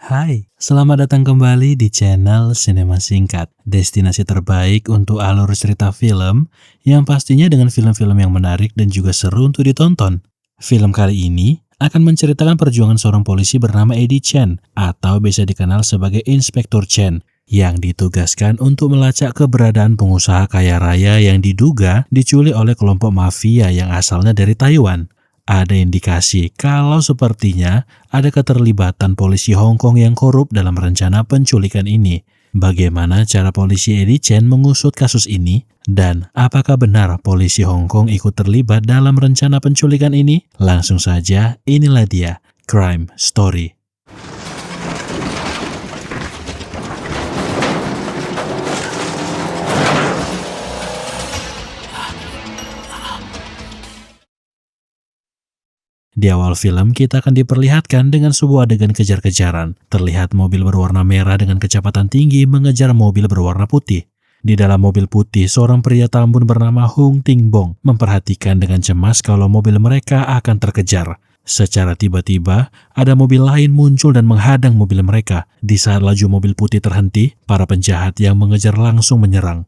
Hai, selamat datang kembali di channel Sinema Singkat, destinasi terbaik untuk alur cerita film yang pastinya dengan film-film yang menarik dan juga seru untuk ditonton. Film kali ini akan menceritakan perjuangan seorang polisi bernama Eddie Chen atau biasa dikenal sebagai Inspektur Chen yang ditugaskan untuk melacak keberadaan pengusaha kaya raya yang diduga diculik oleh kelompok mafia yang asalnya dari Taiwan. Ada indikasi kalau sepertinya ada keterlibatan polisi Hong Kong yang korup dalam rencana penculikan ini. Bagaimana cara polisi Eddie Chen mengusut kasus ini? Dan apakah benar polisi Hong Kong ikut terlibat dalam rencana penculikan ini? Langsung saja, inilah dia, Crime Story. Di awal film, kita akan diperlihatkan dengan sebuah adegan kejar-kejaran. Terlihat mobil berwarna merah dengan kecepatan tinggi mengejar mobil berwarna putih. Di dalam mobil putih, seorang pria Tambun bernama Hung Ting Bong memperhatikan dengan cemas kalau mobil mereka akan terkejar. Secara tiba-tiba, ada mobil lain muncul dan menghadang mobil mereka. Di saat laju mobil putih terhenti, para penjahat yang mengejar langsung menyerang.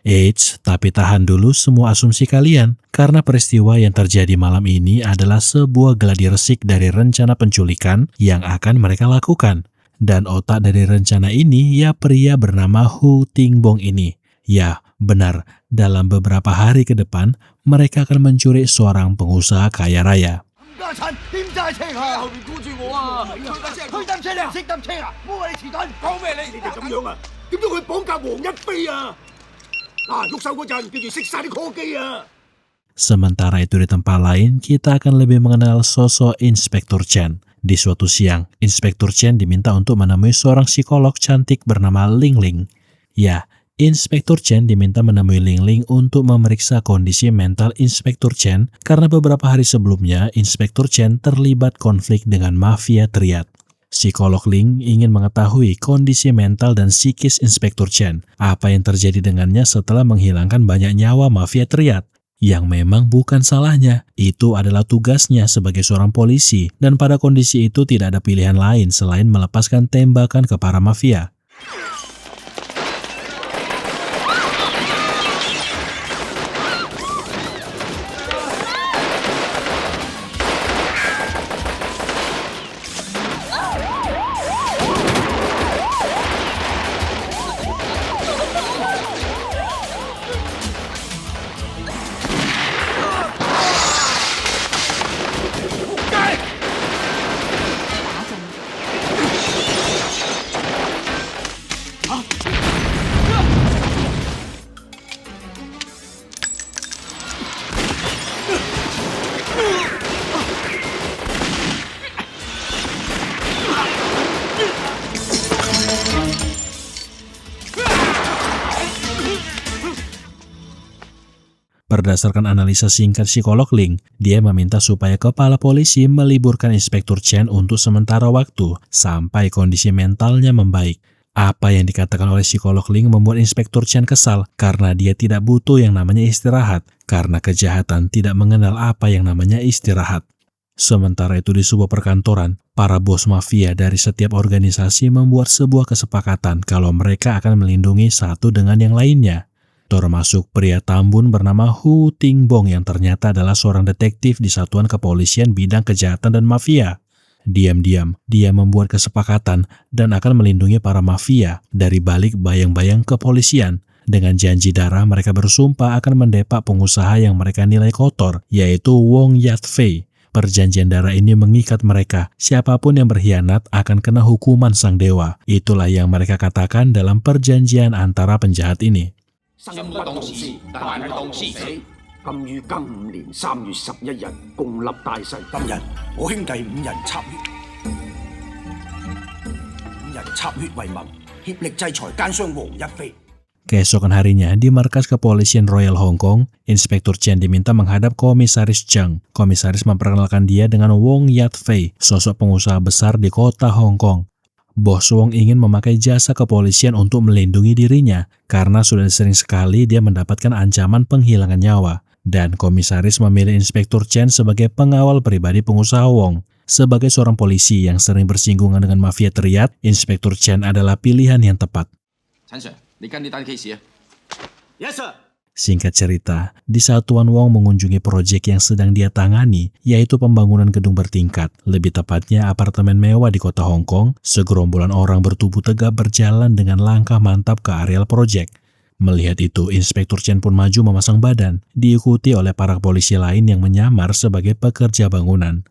Eits, tapi tahan dulu semua asumsi kalian, karena peristiwa yang terjadi malam ini adalah sebuah gladi resik dari rencana penculikan yang akan mereka lakukan. Dan otak dari rencana ini ya pria bernama Hu Tingbong ini. Ya, benar, dalam beberapa hari ke depan, mereka akan mencuri seorang pengusaha kaya raya. Sementara itu di tempat lain, kita akan lebih mengenal sosok Inspektur Chen. Di suatu siang, Inspektur Chen diminta untuk menemui seorang psikolog cantik bernama Ling Ling. Ya, Inspektur Chen diminta menemui Ling Ling untuk memeriksa kondisi mental Inspektur Chen karena beberapa hari sebelumnya Inspektur Chen terlibat konflik dengan mafia triad. Psikolog Ling ingin mengetahui kondisi mental dan psikis Inspektur Chen, apa yang terjadi dengannya setelah menghilangkan banyak nyawa mafia triad. Yang memang bukan salahnya, itu adalah tugasnya sebagai seorang polisi, dan pada kondisi itu tidak ada pilihan lain selain melepaskan tembakan ke para mafia. Berdasarkan analisa singkat psikolog Ling, dia meminta supaya kepala polisi meliburkan Inspektur Chen untuk sementara waktu sampai kondisi mentalnya membaik. Apa yang dikatakan oleh psikolog Ling membuat Inspektur Chen kesal karena dia tidak butuh yang namanya istirahat, karena kejahatan tidak mengenal apa yang namanya istirahat. Sementara itu di sebuah perkantoran, para bos mafia dari setiap organisasi membuat sebuah kesepakatan kalau mereka akan melindungi satu dengan yang lainnya. Termasuk pria Tambun bernama Hu Tingbong yang ternyata adalah seorang detektif di Satuan Kepolisian Bidang Kejahatan dan Mafia. Diam-diam, dia membuat kesepakatan dan akan melindungi para mafia dari balik bayang-bayang kepolisian. Dengan janji darah, mereka bersumpah akan mendepak pengusaha yang mereka nilai kotor, yaitu Wong Yat Fei. Perjanjian darah ini mengikat mereka. Siapapun yang berkhianat akan kena hukuman sang dewa. Itulah yang mereka katakan dalam perjanjian antara penjahat ini. 生不懂事，但懂事死。今於庚午年3月11日，共立大誓。今日我兄弟5人插血為盟，協力制裁奸商黃一飛。Keesokan harinya, di markas kepolisian Royal Hong Kong, Inspektur Chen diminta menghadap Komisaris Zheng. Komisaris memperkenalkan dia dengan Wong Yat Fei, sosok pengusaha besar di kota Hong Kong. Bos Wong ingin memakai jasa kepolisian untuk melindungi dirinya, karena sudah sering sekali dia mendapatkan ancaman penghilangan nyawa. Dan Komisaris memilih Inspektur Chen sebagai pengawal pribadi pengusaha Wong. Sebagai seorang polisi yang sering bersinggungan dengan mafia teriak, Inspektur Chen adalah pilihan yang tepat. Chen Sir, 你跟呢單 case 啊？ Yes, sir. Singkat cerita, di saat Tuan Wong mengunjungi proyek yang sedang dia tangani, yaitu pembangunan gedung bertingkat, lebih tepatnya apartemen mewah di kota Hong Kong, segerombolan orang bertubuh tegap berjalan dengan langkah mantap ke areal proyek. Melihat itu, Inspektur Chen pun maju memasang badan, diikuti oleh para polisi lain yang menyamar sebagai pekerja bangunan.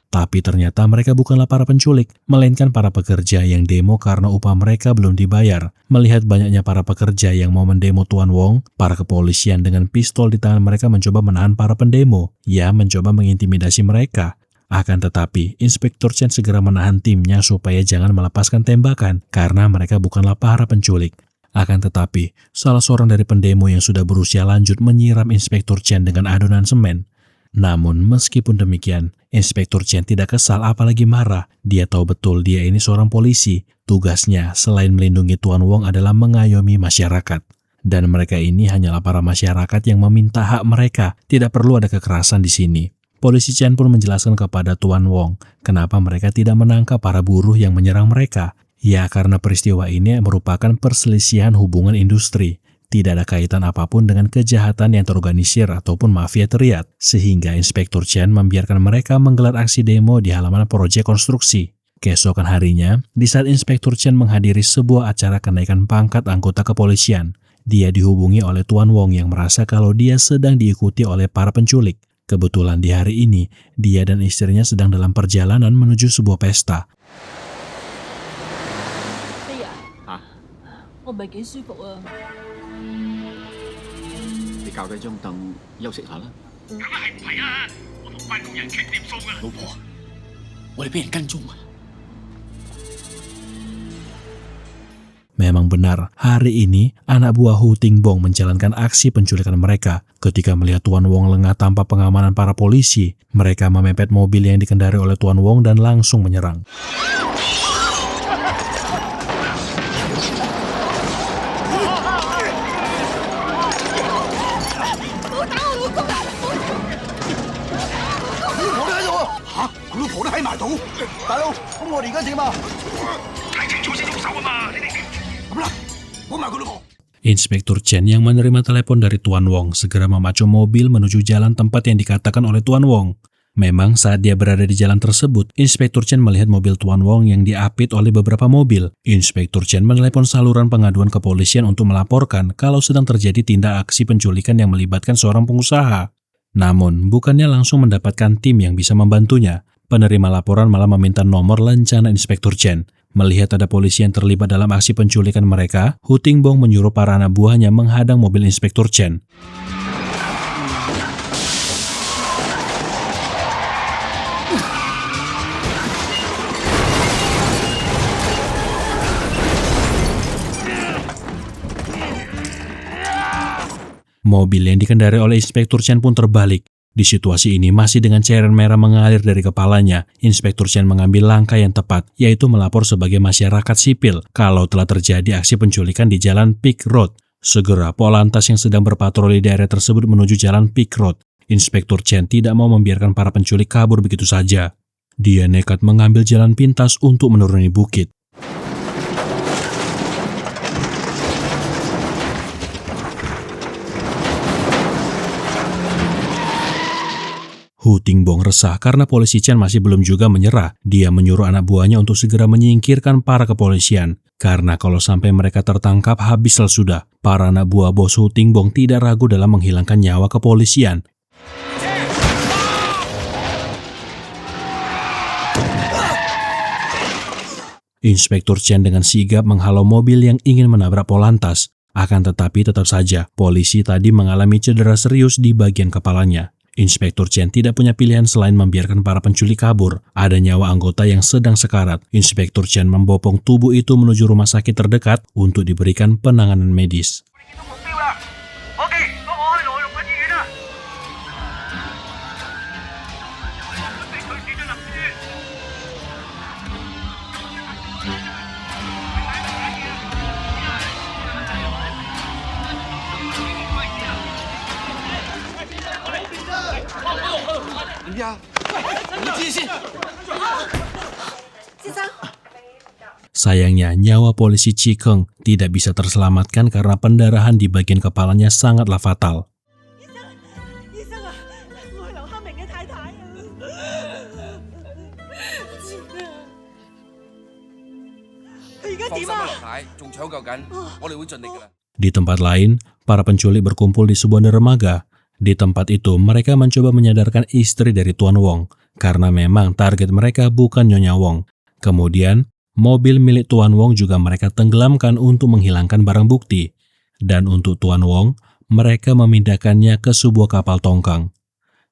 Tapi ternyata mereka bukanlah para penculik, melainkan para pekerja yang demo karena upah mereka belum dibayar. Melihat banyaknya para pekerja yang mau mendemo Tuan Wong, para kepolisian dengan pistol di tangan mereka mencoba menahan para pendemo. Ya, mencoba mengintimidasi mereka. Akan tetapi, Inspektur Chen segera menahan timnya supaya jangan melepaskan tembakan, karena mereka bukanlah para penculik. Akan tetapi, salah seorang dari pendemo yang sudah berusia lanjut menyiram Inspektur Chen dengan adonan semen. Namun, meskipun demikian, Inspektur Chen tidak kesal apalagi marah. Dia tahu betul dia ini seorang polisi. Tugasnya selain melindungi Tuan Wong adalah mengayomi masyarakat. Dan mereka ini hanyalah para masyarakat yang meminta hak mereka. Tidak perlu ada kekerasan di sini. Polisi Chen pun menjelaskan kepada Tuan Wong kenapa mereka tidak menangkap para buruh yang menyerang mereka. Ya, karena peristiwa ini merupakan perselisihan hubungan industri. Tidak ada kaitan apapun dengan kejahatan yang terorganisir ataupun mafia teriak, sehingga Inspektur Chen membiarkan mereka menggelar aksi demo di halaman proyek konstruksi. Keesokan harinya, di saat Inspektur Chen menghadiri sebuah acara kenaikan pangkat anggota kepolisian, dia dihubungi oleh Tuan Wong yang merasa kalau dia sedang diikuti oleh para penculik. Kebetulan di hari ini, dia dan istrinya sedang dalam perjalanan menuju sebuah pesta. 飛啊！我唔係幾舒服啊！ 你較低張凳休息下啦。梗係唔係啊！我同班工人傾掂數㗎。老婆，我哋俾人跟蹤啊！ Memang benar, hari ini anak buah Hu Tingbong menjalankan aksi penculikan mereka. Ketika melihat Tuan Wong lengah tanpa pengamanan para polisi, mereka memepet mobil yang dikendari oleh Tuan Wong dan langsung menyerang. Inspektur Chen yang menerima telepon dari Tuan Wong segera memacu mobil menuju jalan tempat yang dikatakan oleh Tuan Wong. Memang saat dia berada di jalan tersebut, Inspektur Chen melihat mobil Tuan Wong yang diapit oleh beberapa mobil. Inspektur Chen menelepon saluran pengaduan kepolisian untuk melaporkan kalau sedang terjadi tindak aksi penculikan yang melibatkan seorang pengusaha. Namun, bukannya langsung mendapatkan tim yang bisa membantunya. Penerima laporan malah meminta nomor lencana Inspektur Chen. Melihat ada polisi yang terlibat dalam aksi penculikan mereka, Hu Tingbong menyuruh para anak buahnya menghadang mobil Inspektur Chen. Mobil yang dikendari oleh Inspektur Chen pun terbalik. Di situasi ini masih dengan cairan merah mengalir dari kepalanya, Inspektur Chen mengambil langkah yang tepat, yaitu melapor sebagai masyarakat sipil kalau telah terjadi aksi penculikan di jalan Peak Road. Segera Polantas yang sedang berpatroli di area tersebut menuju jalan Peak Road. Inspektur Chen tidak mau membiarkan para penculik kabur begitu saja. Dia nekat mengambil jalan pintas untuk menuruni bukit. Hu Tingbong resah karena polisi Chen masih belum juga menyerah. Dia menyuruh anak buahnya untuk segera menyingkirkan para kepolisian. Karena kalau sampai mereka tertangkap, habislah sudah. Para anak buah bos Hu Tingbong tidak ragu dalam menghilangkan nyawa kepolisian. Inspektur Chen dengan sigap menghalau mobil yang ingin menabrak Polantas. Akan tetapi tetap saja, polisi tadi mengalami cedera serius di bagian kepalanya. Inspektur Chen tidak punya pilihan selain membiarkan para penculik kabur. Ada nyawa anggota yang sedang sekarat. Inspektur Chen membopong tubuh itu menuju rumah sakit terdekat untuk diberikan penanganan medis. Sayangnya, nyawa polisi Chi Keng tidak bisa terselamatkan karena pendarahan di bagian kepalanya sangatlah fatal. 醫生啊，我係劉克明嘅太太啊！佢而家點啊？仲搶救緊，我哋會盡力㗎啦。 Di tempat lain, para penculik berkumpul di sebuah dermaga. Di tempat itu, mereka mencoba menyadarkan istri dari Tuan Wong, karena memang target mereka bukan Nyonya Wong. Kemudian, mobil milik Tuan Wong juga mereka tenggelamkan untuk menghilangkan barang bukti. Dan untuk Tuan Wong, mereka memindahkannya ke sebuah kapal tongkang.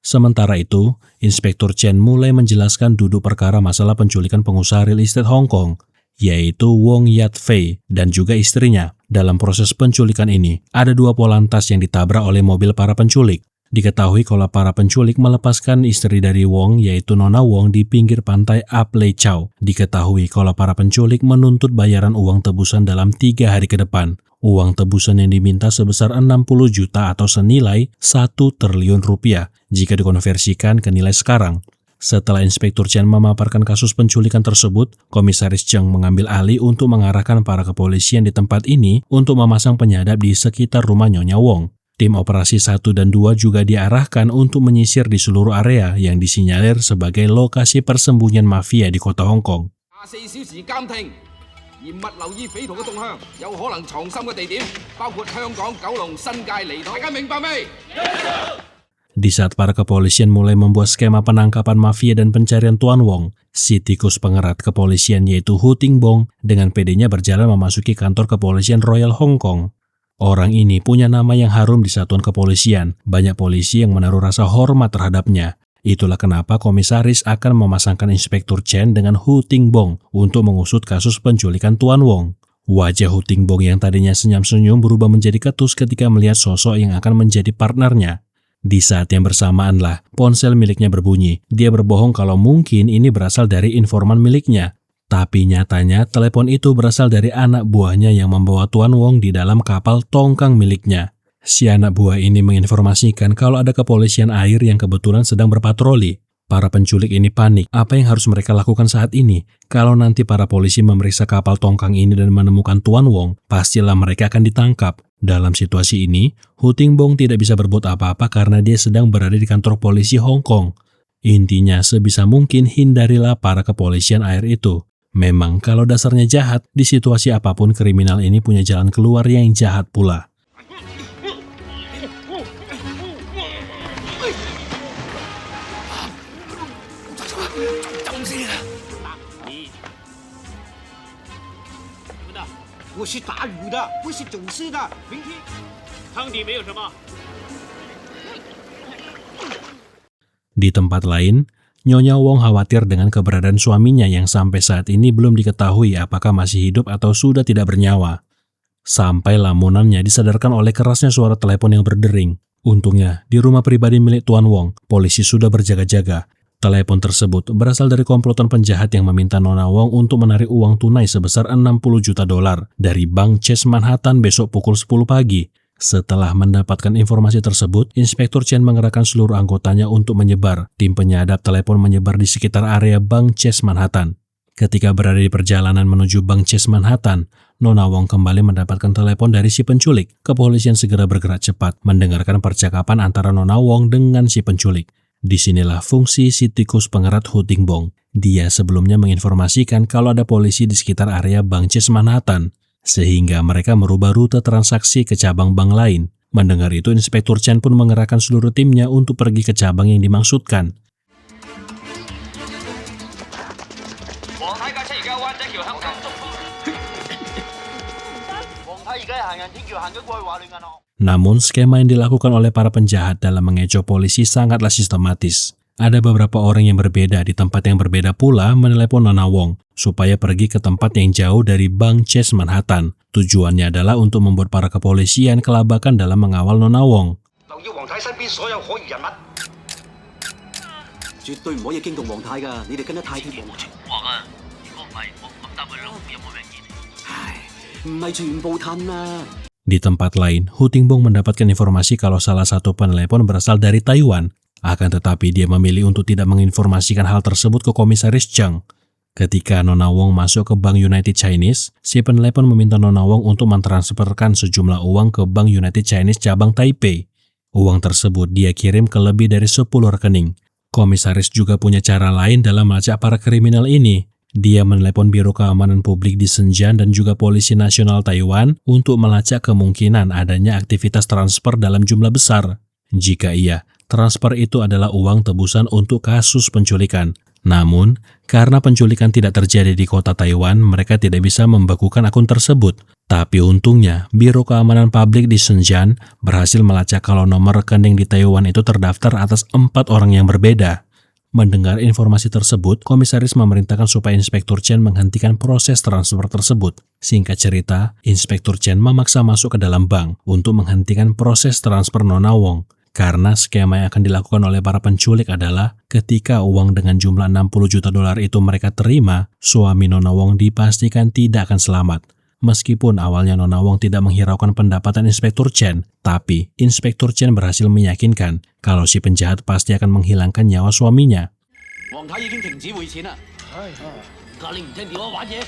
Sementara itu, Inspektur Chen mulai menjelaskan duduk perkara masalah penculikan pengusaha real estate Hong Kong, yaitu Wong Yat Fei dan juga istrinya. Dalam proses penculikan ini, ada 2 polantas yang ditabrak oleh mobil para penculik. Diketahui kalau para penculik melepaskan istri dari Wong, yaitu Nona Wong, di pinggir pantai Ap Lei Chau. Diketahui kalau para penculik menuntut bayaran uang tebusan dalam 3 hari ke depan. Uang tebusan yang diminta sebesar 60 juta atau senilai 1 triliun rupiah jika dikonversikan ke nilai sekarang. Setelah Inspektur Chen memaparkan kasus penculikan tersebut, Komisaris Cheng mengambil alih untuk mengarahkan para kepolisian di tempat ini untuk memasang penyadap di sekitar rumah Nyonya Wong. Tim operasi 1 dan 2 juga diarahkan untuk menyisir di seluruh area yang disinyalir sebagai lokasi persembunyian mafia di kota Hong Kong. 24小時監聽，嚴密留意匪徒嘅動向，有可能藏身嘅地點包括香港、九龍、新界、離島，大家明白未？ Di saat para kepolisian mulai membuat skema penangkapan mafia dan pencarian Tuan Wong, si tikus pengerat kepolisian yaitu Hu Tingbong dengan pedenya berjalan memasuki kantor kepolisian Royal Hong Kong. Orang ini punya nama yang harum di satuan kepolisian, banyak polisi yang menaruh rasa hormat terhadapnya. Itulah kenapa komisaris akan memasangkan Inspektur Chen dengan Hu Tingbong untuk mengusut kasus penculikan Tuan Wong. Wajah Hu Tingbong yang tadinya senyum-senyum berubah menjadi ketus ketika melihat sosok yang akan menjadi partnernya. Di saat yang bersamaanlah, ponsel miliknya berbunyi. Dia berbohong kalau mungkin ini berasal dari informan miliknya. Tapi nyatanya, telepon itu berasal dari anak buahnya yang membawa Tuan Wong di dalam kapal tongkang miliknya. Si anak buah ini menginformasikan kalau ada kepolisian air yang kebetulan sedang berpatroli. Para penculik ini panik. Apa yang harus mereka lakukan saat ini? Kalau nanti para polisi memeriksa kapal tongkang ini dan menemukan Tuan Wong, pastilah mereka akan ditangkap. Dalam situasi ini, Hu Tingbong tidak bisa berbuat apa-apa karena dia sedang berada di kantor polisi Hong Kong. Intinya, sebisa mungkin hindarilah para kepolisian air itu. Memang kalau dasarnya jahat, di situasi apapun kriminal ini punya jalan keluar yang jahat pula. Di tempat lain, Nyonya Wong khawatir dengan keberadaan suaminya yang sampai saat ini belum diketahui apakah masih hidup atau sudah tidak bernyawa. Sampai lamunannya disadarkan oleh kerasnya suara telepon yang berdering. Untungnya, di rumah pribadi milik Tuan Wong, polisi sudah berjaga-jaga. Telepon tersebut berasal dari komplotan penjahat yang meminta Nona Wong untuk menarik uang tunai sebesar 60 juta dolar dari Bank Chase Manhattan besok pukul 10 pagi. Setelah mendapatkan informasi tersebut, Inspektur Chen mengerahkan seluruh anggotanya untuk menyebar. Tim penyadap telepon menyebar di sekitar area Bank Chase Manhattan. Ketika berada di perjalanan menuju Bank Chase Manhattan, Nona Wong kembali mendapatkan telepon dari si penculik. Kepolisian segera bergerak cepat, mendengarkan percakapan antara Nona Wong dengan si penculik. Disinilah fungsi si tikus pengerat Hu Tingbong. Dia sebelumnya menginformasikan kalau ada polisi di sekitar area Bank Chase Manhattan, sehingga mereka merubah rute transaksi ke cabang bank lain. Mendengar itu, Inspektur Chen pun mengerahkan seluruh timnya untuk pergi ke cabang yang dimaksudkan. Namun, skema yang dilakukan oleh para penjahat dalam mengecoh polisi sangatlah sistematis. Ada beberapa orang yang berbeda di tempat yang berbeda pula menelepon Nona Wong supaya pergi ke tempat yang jauh dari Bank Chase Manhattan. Tujuannya adalah untuk membuat para kepolisian kelabakan dalam mengawal Nona Wong. 留意黃太身邊所有可疑人物，絕對唔可以驚動黃太㗎，你哋跟得太貼。冇情況啊！如果唔係，我唔敢答佢咯，有冇人見？唉，唔係全部褪啊！ Di tempat lain, Hu Tingbong mendapatkan informasi kalau salah satu penelepon berasal dari Taiwan. Akan tetapi dia memilih untuk tidak menginformasikan hal tersebut ke Komisaris Cheng. Ketika Nona Wong masuk ke Bank United Chinese, si penelepon meminta Nona Wong untuk mentransferkan sejumlah uang ke Bank United Chinese cabang Taipei. Uang tersebut dia kirim ke lebih dari 10 rekening. Komisaris juga punya cara lain dalam melacak para kriminal ini. Dia menelepon Biro Keamanan Publik di Shenzhen dan juga Polisi Nasional Taiwan untuk melacak kemungkinan adanya aktivitas transfer dalam jumlah besar. Jika iya, transfer itu adalah uang tebusan untuk kasus penculikan. Namun, karena penculikan tidak terjadi di kota Taiwan, mereka tidak bisa membekukan akun tersebut. Tapi untungnya, Biro Keamanan Publik di Shenzhen berhasil melacak kalau nomor rekening di Taiwan itu terdaftar atas 4 orang yang berbeda. Mendengar informasi tersebut, komisaris memerintahkan supaya Inspektur Chen menghentikan proses transfer tersebut. Singkat cerita, Inspektur Chen memaksa masuk ke dalam bank untuk menghentikan proses transfer Nona Wong. Karena skema yang akan dilakukan oleh para penculik adalah ketika uang dengan jumlah 60 juta dolar itu mereka terima, suami Nona Wong dipastikan tidak akan selamat. Meskipun awalnya Nona Wong tidak menghiraukan pendapatan Inspektur Chen, tapi Inspektur Chen berhasil meyakinkan kalau si penjahat pasti akan menghilangkan nyawa suaminya. 黃太已經停止匯錢啦。隔你唔聽電話玩嘢。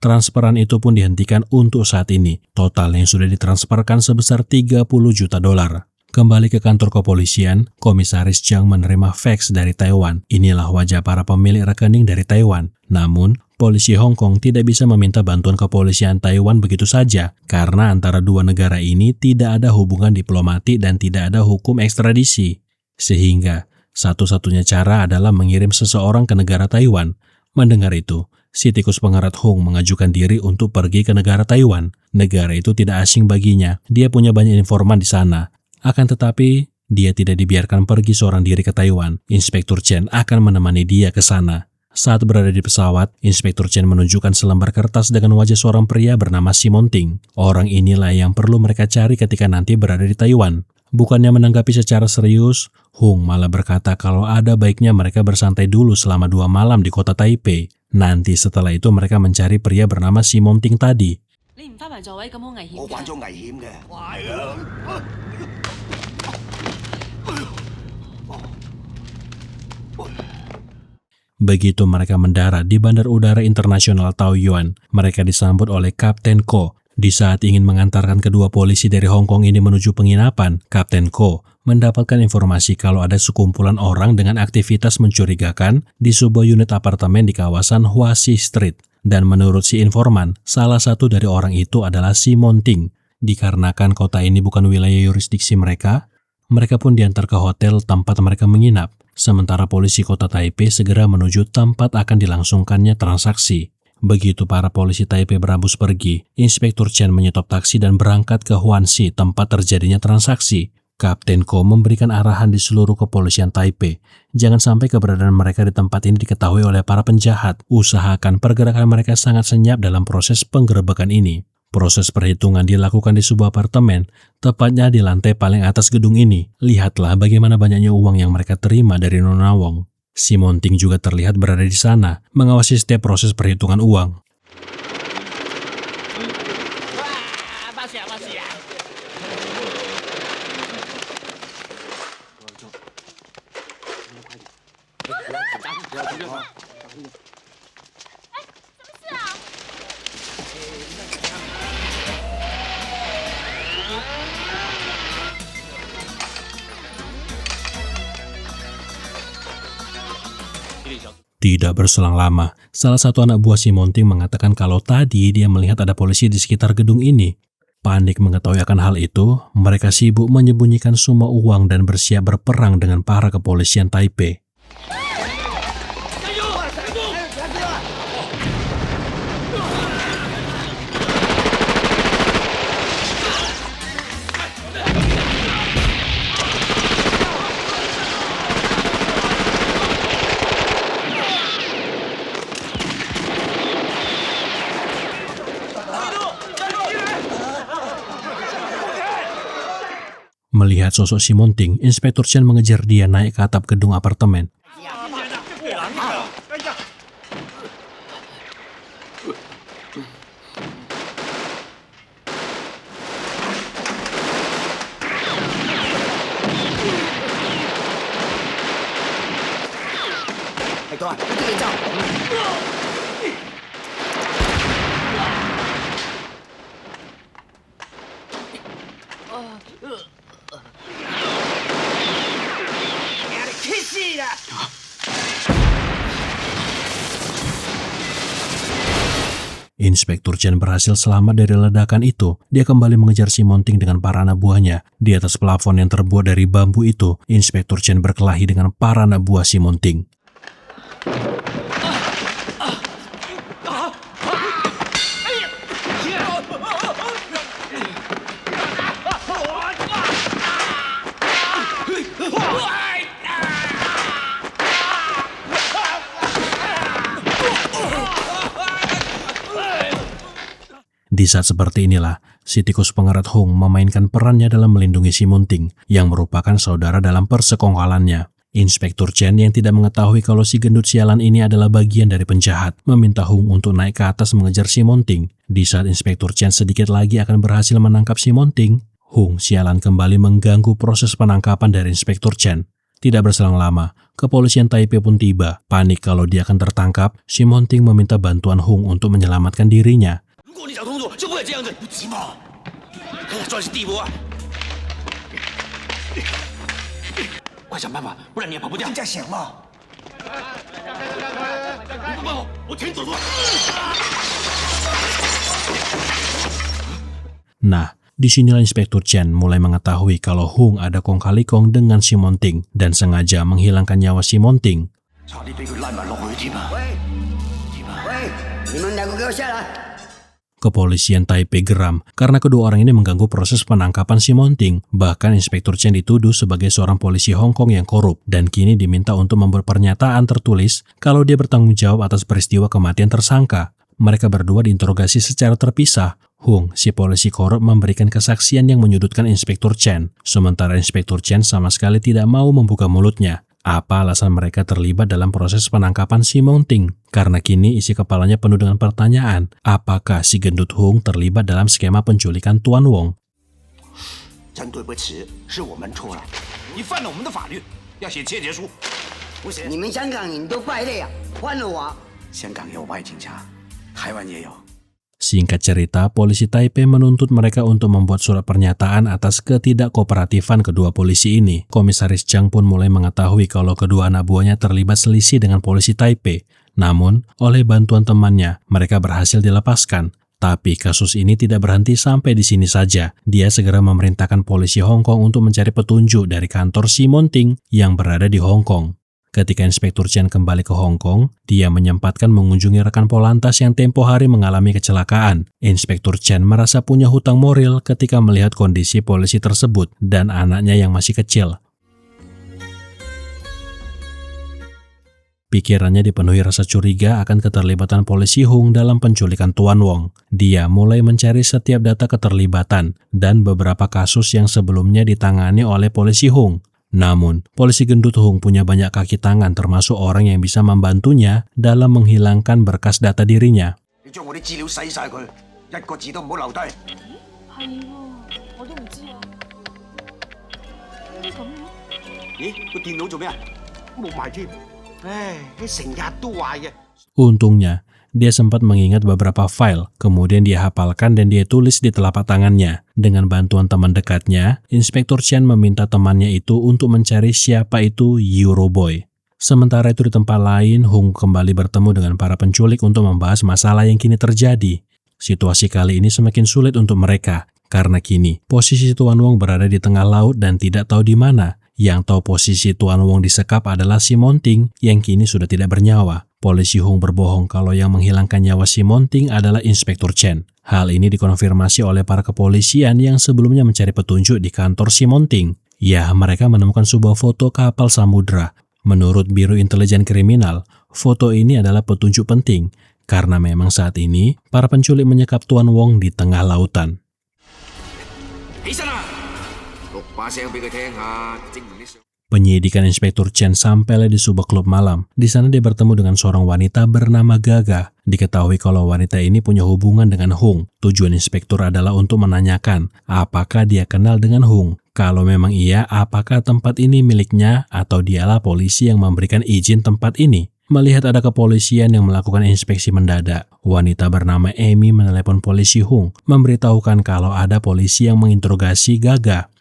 Transferan itu pun dihentikan untuk saat ini. Total yang sudah ditransferkan sebesar 30 juta dolar. Kembali ke kantor kepolisian, Komisaris Cheng menerima fax dari Taiwan. Inilah wajah para pemilik rekening dari Taiwan. Namun, polisi Hong Kong tidak bisa meminta bantuan kepolisian Taiwan begitu saja, karena antara dua negara ini tidak ada hubungan diplomatik dan tidak ada hukum ekstradisi. Sehingga, satu-satunya cara adalah mengirim seseorang ke negara Taiwan. Mendengar itu, si tikus pengerat Hung mengajukan diri untuk pergi ke negara Taiwan. Negara itu tidak asing baginya, dia punya banyak informan di sana. Akan tetapi, dia tidak dibiarkan pergi seorang diri ke Taiwan. Inspektur Chen akan menemani dia ke sana. Saat berada di pesawat, Inspektur Chen menunjukkan selembar kertas dengan wajah seorang pria bernama Simon Ting. Orang inilah yang perlu mereka cari ketika nanti berada di Taiwan. Bukannya menanggapi secara serius, Hung malah berkata kalau ada baiknya mereka bersantai dulu selama 2 malam di kota Taipei. Nanti setelah itu mereka mencari pria bernama Simon Ting tadi. 你唔翻埋座位咁好危險㗎。我慣咗危險嘅。係啊！ Begitu mereka mendarat di Bandar Udara Internasional Taoyuan, mereka disambut oleh Kapten Ko. Di saat ingin mengantarkan kedua polisi dari Hong Kong ini menuju penginapan, Kapten Ko mendapatkan informasi kalau ada sekumpulan orang dengan aktivitas mencurigakan di sebuah unit apartemen di kawasan Huasi Street. Dan menurut si informan, salah satu dari orang itu adalah Simon Ting. Dikarenakan kota ini bukan wilayah yurisdiksi mereka, mereka pun diantar ke hotel tempat mereka menginap. Sementara polisi kota Taipei segera menuju tempat akan dilangsungkannya transaksi. Begitu para polisi Taipei berambus pergi, Inspektur Chen menyetop taksi dan berangkat ke Huanxi tempat terjadinya transaksi. Kapten Ko memberikan arahan di seluruh kepolisian Taipei. Jangan sampai keberadaan mereka di tempat ini diketahui oleh para penjahat. Usahakan pergerakan mereka sangat senyap dalam proses penggerebekan ini. Proses perhitungan dilakukan di sebuah apartemen, tepatnya di lantai paling atas gedung ini. Lihatlah bagaimana banyaknya uang yang mereka terima dari Nona Wong. Simon Ting juga terlihat berada di sana, mengawasi setiap proses perhitungan uang. Tidak berselang lama, salah satu anak buah Simon Ting mengatakan kalau tadi dia melihat ada polisi di sekitar gedung ini. Panik mengetahui akan hal itu, mereka sibuk menyembunyikan semua uang dan bersiap berperang dengan para kepolisian Taipei. Melihat sosok Si Monting, Inspektur Chen mengejar dia naik ke atap gedung apartemen. Inspektur Chen berhasil selamat dari ledakan itu. Dia kembali mengejar Si Monting dengan para anak buahnya. Di atas plafon yang terbuat dari bambu itu, Inspektur Chen berkelahi dengan para anak buah Si Monting. Di saat seperti inilah, si tikus pengerat Hung memainkan perannya dalam melindungi Si Monting, yang merupakan saudara dalam persekongkolannya. Inspektur Chen yang tidak mengetahui kalau si gendut sialan ini adalah bagian dari penjahat, meminta Hung untuk naik ke atas mengejar Si Monting. Di saat Inspektur Chen sedikit lagi akan berhasil menangkap Si Monting, Hung sialan kembali mengganggu proses penangkapan dari Inspektur Chen. Tidak berselang lama, kepolisian Taipei pun tiba. Panik kalau dia akan tertangkap, Si Monting meminta bantuan Hung untuk menyelamatkan dirinya. 如果你找工作，就不会这样子。不急嘛，看看钻石地步啊！快想办法，不然你也跑不掉。你在想嘛？不帮我，我请走出来。 Nah, disinilah Inspektur Chen mulai mengetahui kalau Hung ada kong kali kong dengan Si Monting dan sengaja menghilangkan nyawa Si Monting. 差啲俾佢拉埋落去添啊！喂，你们两个给我下来！ Kepolisian Taipei geram karena kedua orang ini mengganggu proses penangkapan Si Monting. Bahkan Inspektur Chen dituduh sebagai seorang polisi Hong Kong yang korup dan kini diminta untuk membuat pernyataan tertulis kalau dia bertanggung jawab atas peristiwa kematian tersangka. Mereka berdua diinterogasi secara terpisah. Hung, si polisi korup, memberikan kesaksian yang menyudutkan Inspektur Chen, sementara Inspektur Chen sama sekali tidak mau membuka mulutnya. Apa alasan mereka terlibat dalam proses penangkapan Si Monting? Karena kini isi kepalanya penuh dengan pertanyaan, apakah si gendut Hung terlibat dalam skema penculikan Tuan Wong? 真对不起，是我们错了。你犯了我们的法律，要写切结书。不是，你们香港人都败类啊，换了我。香港有外警察，台湾也有。 Singkat cerita, polisi Taipei menuntut mereka untuk membuat surat pernyataan atas ketidakkooperatifan kedua polisi ini. Komisaris Zhang pun mulai mengetahui kalau kedua anak buahnya terlibat selisih dengan polisi Taipei. Namun, oleh bantuan temannya, mereka berhasil dilepaskan. Tapi kasus ini tidak berhenti sampai di sini saja. Dia segera memerintahkan polisi Hong Kong untuk mencari petunjuk dari kantor Si Monting yang berada di Hong Kong. Ketika Inspektur Chen kembali ke Hong Kong, dia menyempatkan mengunjungi rekan polantas yang tempo hari mengalami kecelakaan. Inspektur Chen merasa punya hutang moral ketika melihat kondisi polisi tersebut dan anaknya yang masih kecil. Pikirannya dipenuhi rasa curiga akan keterlibatan polisi Hung dalam penculikan Tuan Wong. Dia mulai mencari setiap data keterlibatan dan beberapa kasus yang sebelumnya ditangani oleh polisi Hung. Namun, polisi gendut Hung punya banyak kaki tangan termasuk orang yang bisa membantunya dalam menghilangkan berkas data dirinya. 你將我啲資料洗晒佢，一個字都唔好留低。係喎，我都唔知啊。咁嘅？咦，個電腦做咩啊？冇埋添。唉，你成日都壞嘅。 Untungnya, dia sempat mengingat beberapa file, kemudian dia hafalkan dan dia tulis di telapak tangannya. Dengan bantuan teman dekatnya, Inspektur Chen meminta temannya itu untuk mencari siapa itu Euroboy. Sementara itu di tempat lain, Hung kembali bertemu dengan para penculik untuk membahas masalah yang kini terjadi. Situasi kali ini semakin sulit untuk mereka, karena kini posisi Tuan Wong berada di tengah laut dan tidak tahu di mana. Yang tahu posisi Tuan Wong disekap adalah Si Monting yang kini sudah tidak bernyawa. Polisi Hung berbohong kalau yang menghilangkan nyawa Si Monting adalah Inspektur Chen. Hal ini dikonfirmasi oleh para kepolisian yang sebelumnya mencari petunjuk di kantor Si Monting. Ya, mereka menemukan sebuah foto kapal samudra. Menurut Biro Intelijen Kriminal, foto ini adalah petunjuk penting karena memang saat ini para penculik menyekap Tuan Wong di tengah lautan. 起身啦！ Penyidikan Inspektur Chen sampailah di sebuah klub malam. Di sana dia bertemu dengan seorang wanita bernama Gaga. Diketahui kalau wanita ini punya hubungan dengan Hung. Tujuan inspektur adalah untuk menanyakan apakah dia kenal dengan Hung. Kalau memang iya, apakah tempat ini miliknya atau dialah polisi yang memberikan izin tempat ini. Melihat ada kepolisian yang melakukan inspeksi mendadak, wanita bernama Amy menelepon polisi Hung, memberitahukan kalau ada polisi yang menginterogasi Gaga.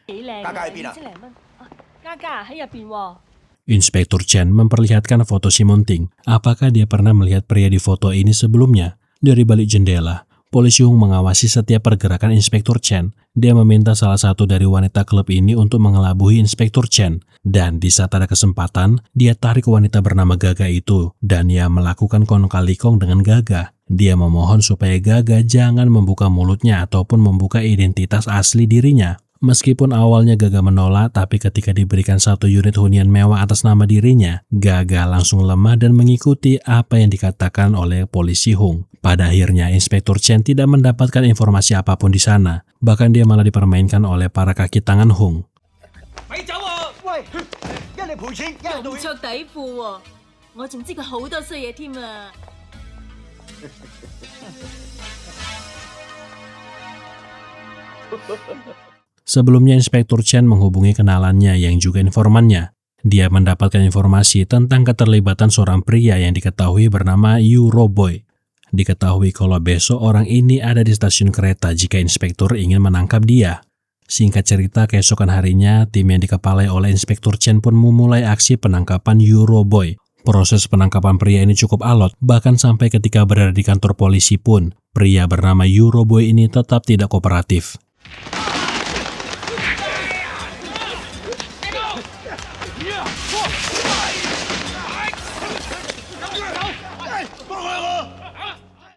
Inspektur Chen memperlihatkan foto si Munting. Apakah dia pernah melihat pria di foto ini sebelumnya? Dari balik jendela, polisi Hung mengawasi setiap pergerakan Inspektur Chen. Dia meminta salah satu dari wanita klub ini untuk mengelabui Inspektur Chen. Dan di saat ada kesempatan, dia tarik wanita bernama Gaga itu. Dan ia melakukan kong-kali-kong dengan Gaga. Dia memohon supaya Gaga jangan membuka mulutnya ataupun membuka identitas asli dirinya. Meskipun awalnya Gaga menolak, tapi ketika diberikan 1 unit hunian mewah atas nama dirinya, Gaga langsung lemah dan mengikuti apa yang dikatakan oleh polisi Hung. Pada akhirnya, Inspektur Chen tidak mendapatkan informasi apapun di sana. Bahkan dia malah dipermainkan oleh para kaki tangan Hung. Sebelumnya Inspektur Chen menghubungi kenalannya yang juga informannya. Dia mendapatkan informasi tentang keterlibatan seorang pria yang diketahui bernama Euroboy. Diketahui kalau besok orang ini ada di stasiun kereta jika inspektur ingin menangkap dia. Singkat cerita, keesokan harinya, tim yang dikepalai oleh Inspektur Chen pun memulai aksi penangkapan Euroboy. Proses penangkapan pria ini cukup alot, bahkan sampai ketika berada di kantor polisi pun, pria bernama Euroboy ini tetap tidak kooperatif.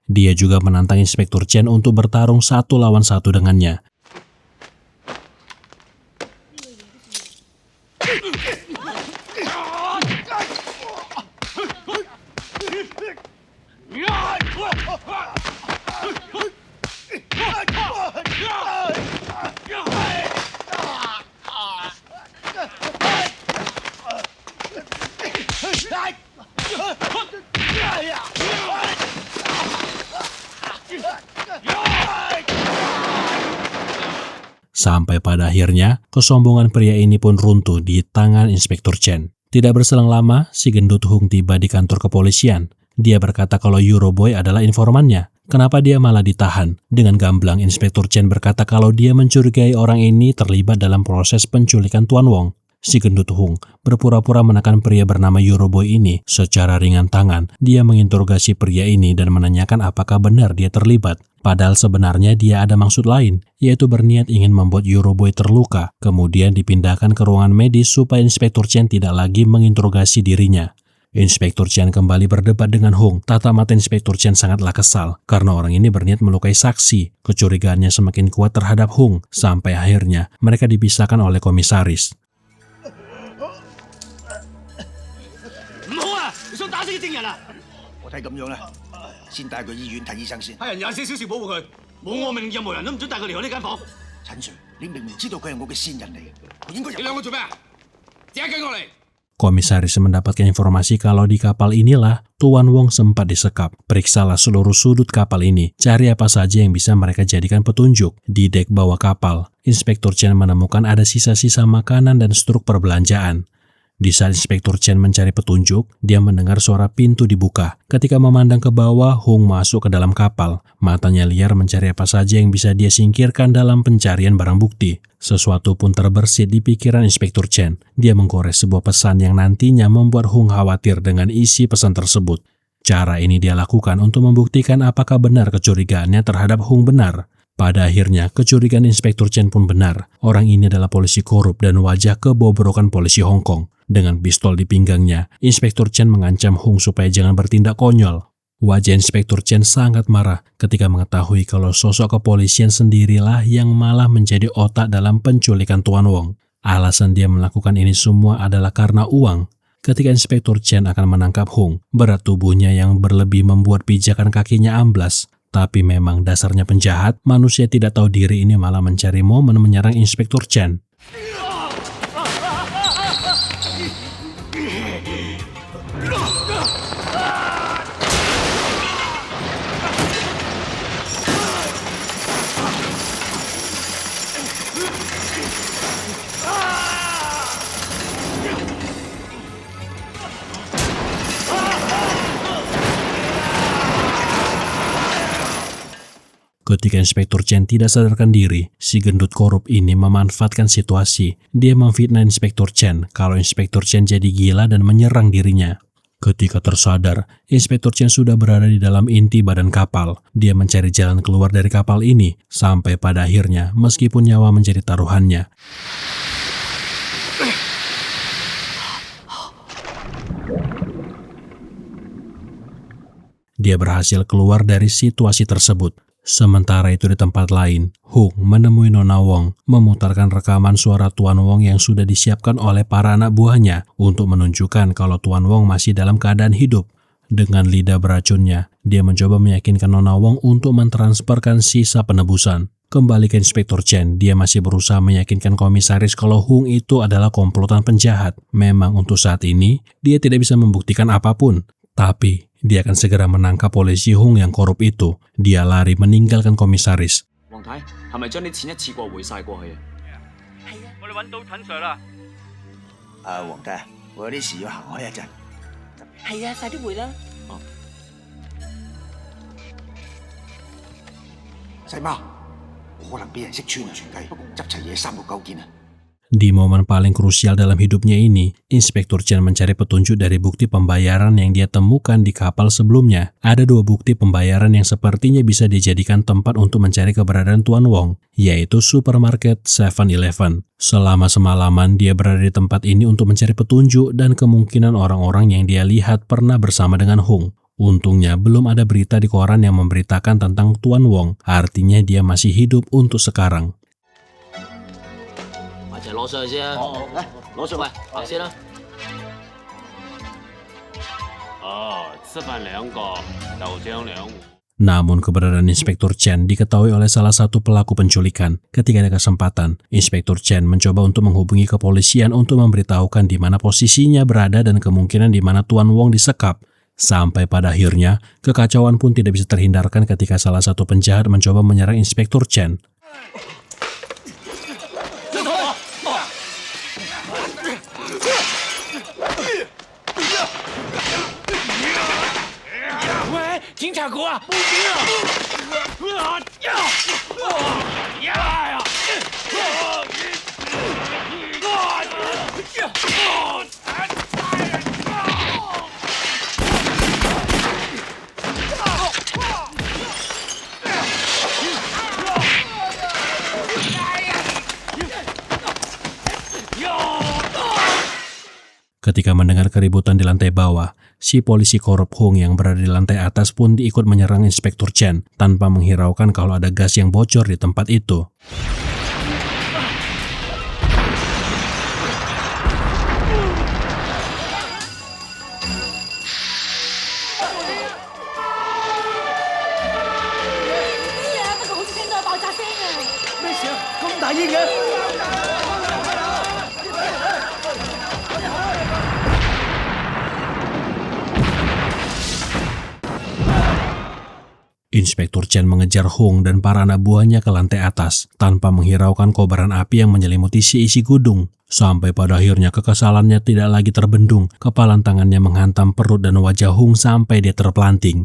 Dia juga menantang Inspektur Chen untuk bertarung 1 lawan 1 dengannya. Sampai pada akhirnya, kesombongan pria ini pun runtuh di tangan Inspektur Chen. Tidak berselang lama, si gendut Hung tiba di kantor kepolisian. Dia berkata kalau Euroboy adalah informannya. Kenapa dia malah ditahan? Dengan gamblang, Inspektur Chen berkata kalau dia mencurigai orang ini terlibat dalam proses penculikan Tuan Wong. Si gendut Hung berpura-pura menekan pria bernama Euroboy ini secara ringan tangan. Dia menginterogasi pria ini dan menanyakan apakah benar dia terlibat. Padahal sebenarnya dia ada maksud lain, yaitu berniat ingin membuat Euroboy terluka, kemudian dipindahkan ke ruangan medis supaya Inspektur Chen tidak lagi menginterogasi dirinya. Inspektur Chen kembali berdebat dengan Hung. Tata mata Inspektur Chen sangatlah kesal, karena orang ini berniat melukai saksi. Kecurigaannya semakin kuat terhadap Hung, sampai akhirnya mereka dipisahkan oleh komisaris. Komisaris mendapatkan informasi kalau di kapal inilah Tuan Wong sempat disekap. Periksalah seluruh sudut kapal ini, cari apa saja yang bisa mereka jadikan petunjuk. Di dek bawah kapal, Inspektur Chen menemukan ada sisa-sisa makanan dan struk perbelanjaan. Di saat Inspektur Chen mencari petunjuk, dia mendengar suara pintu dibuka. Ketika memandang ke bawah, Hung masuk ke dalam kapal. Matanya liar mencari apa saja yang bisa dia singkirkan dalam pencarian barang bukti. Sesuatu pun terbersit di pikiran Inspektur Chen. Dia menggores sebuah pesan yang nantinya membuat Hung khawatir dengan isi pesan tersebut. Cara ini dia lakukan untuk membuktikan apakah benar kecurigaannya terhadap Hung benar. Pada akhirnya, kecurigaan Inspektur Chen pun benar. Orang ini adalah polisi korup dan wajah kebobrokan polisi Hong Kong. Dengan pistol di pinggangnya, Inspektur Chen mengancam Hung supaya jangan bertindak konyol. Wajah Inspektur Chen sangat marah ketika mengetahui kalau sosok kepolisian sendirilah yang malah menjadi otak dalam penculikan Tuan Wong. Alasan dia melakukan ini semua adalah karena uang. Ketika Inspektur Chen akan menangkap Hung, berat tubuhnya yang berlebih membuat pijakan kakinya amblas. Tapi memang dasarnya penjahat, manusia tidak tahu diri ini malah mencari momen menyerang Inspektur Chen. Ketika Inspektur Chen tidak sadarkan diri, si gendut korup ini memanfaatkan situasi. Dia memfitnah Inspektur Chen kalau Inspektur Chen jadi gila dan menyerang dirinya. Ketika tersadar, Inspektur Chen sudah berada di dalam inti badan kapal. Dia mencari jalan keluar dari kapal ini, sampai pada akhirnya, meskipun nyawa menjadi taruhannya. Dia berhasil keluar dari situasi tersebut. Sementara itu di tempat lain, Hung menemui Nona Wong, memutarkan rekaman suara Tuan Wong yang sudah disiapkan oleh para anak buahnya untuk menunjukkan kalau Tuan Wong masih dalam keadaan hidup. Dengan lidah beracunnya, dia mencoba meyakinkan Nona Wong untuk mentransferkan sisa penebusan. Kembali ke Inspektur Chen, dia masih berusaha meyakinkan komisaris kalau Hung itu adalah komplotan penjahat. Memang untuk saat ini, dia tidak bisa membuktikan apapun. Tapi, dia akan segera menangkap polisi Hung yang korup itu. Dia lari meninggalkan komisaris. 黃太，係咪將啲錢一次過匯晒過去啊？我哋揾到陳 Sir 啦。黃太，我有啲事要行開一陣。係啊，快啲回啦！細貓，可能俾人識穿啊傳計，執齊嘢3個9件啊！ Di momen paling krusial dalam hidupnya ini, Inspektur Chen mencari petunjuk dari bukti pembayaran yang dia temukan di kapal sebelumnya. Ada 2 bukti pembayaran yang sepertinya bisa dijadikan tempat untuk mencari keberadaan Tuan Wong, yaitu supermarket 7-Eleven. Selama semalaman, dia berada di tempat ini untuk mencari petunjuk dan kemungkinan orang-orang yang dia lihat pernah bersama dengan Hung. Untungnya belum ada berita di koran yang memberitakan tentang Tuan Wong, artinya dia masih hidup untuk sekarang. 一齊攞上去先啊！嚟，攞上喂，行先啦。吃飯2個，豆漿2壺。 Namun keberadaan Inspektur Chen diketahui oleh salah satu pelaku penculikan. Ketika ada kesempatan, Inspektur Chen mencoba untuk menghubungi kepolisian untuk memberitahukan di mana posisinya berada dan kemungkinan di mana Tuan Wong disekap. Sampai pada akhirnya, kekacauan pun tidak bisa terhindarkan ketika salah satu penjahat mencoba menyerang Inspektur Chen. Ketika mendengar keributan di lantai bawah, si polisi korup Hung yang berada di lantai atas pun diikut menyerang Inspektur Chen tanpa menghiraukan kalau ada gas yang bocor di tempat itu. Inspektur Chen mengejar Hung dan para anak buahnya ke lantai atas tanpa menghiraukan kobaran api yang menyelimuti si isi gudung. Sampai pada akhirnya kekesalannya tidak lagi terbendung, kepalan tangannya menghantam perut dan wajah Hung sampai dia terpelanting.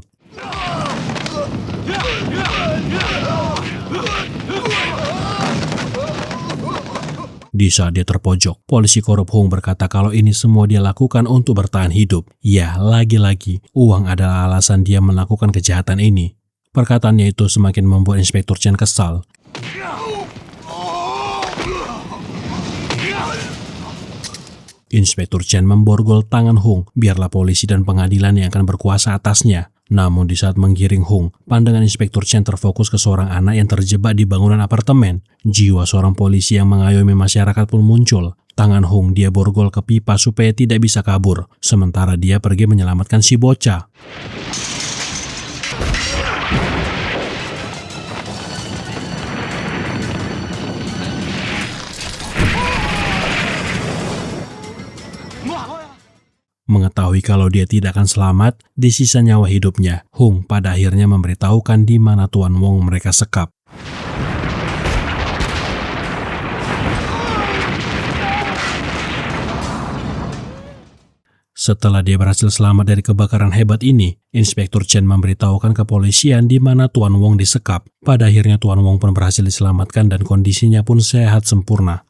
Di saat dia terpojok, polisi korup Hung berkata kalau ini semua dia lakukan untuk bertahan hidup. Ya, lagi-lagi, uang adalah alasan dia melakukan kejahatan ini. Perkataannya itu semakin membuat Inspektur Chen kesal. Inspektur Chen memborgol tangan Hung, biarlah polisi dan pengadilan yang akan berkuasa atasnya. Namun di saat menggiring Hung, pandangan Inspektur Chen terfokus ke seorang anak yang terjebak di bangunan apartemen. Jiwa seorang polisi yang mengayomi masyarakat pun muncul. Tangan Hung dia borgol ke pipa supaya tidak bisa kabur, sementara dia pergi menyelamatkan si bocah. Mengetahui kalau dia tidak akan selamat, di sisa nyawa hidupnya, Hung pada akhirnya memberitahukan di mana Tuan Wong mereka sekap. Setelah dia berhasil selamat dari kebakaran hebat ini, Inspektur Chen memberitahukan kepolisian di mana Tuan Wong disekap. Pada akhirnya Tuan Wong pun berhasil diselamatkan dan kondisinya pun sehat sempurna.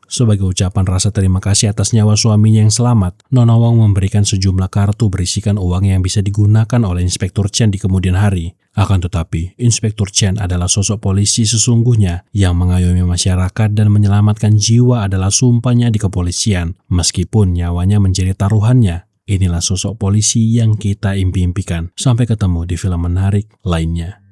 Sebagai ucapan rasa terima kasih atas nyawa suaminya yang selamat, Nona Wong memberikan sejumlah kartu berisikan uang yang bisa digunakan oleh Inspektur Chen di kemudian hari. Akan tetapi, Inspektur Chen adalah sosok polisi sesungguhnya yang mengayomi masyarakat dan menyelamatkan jiwa adalah sumpahnya di kepolisian, meskipun nyawanya menjadi taruhannya. Inilah sosok polisi yang kita impi-impikan. Sampai ketemu di film menarik lainnya.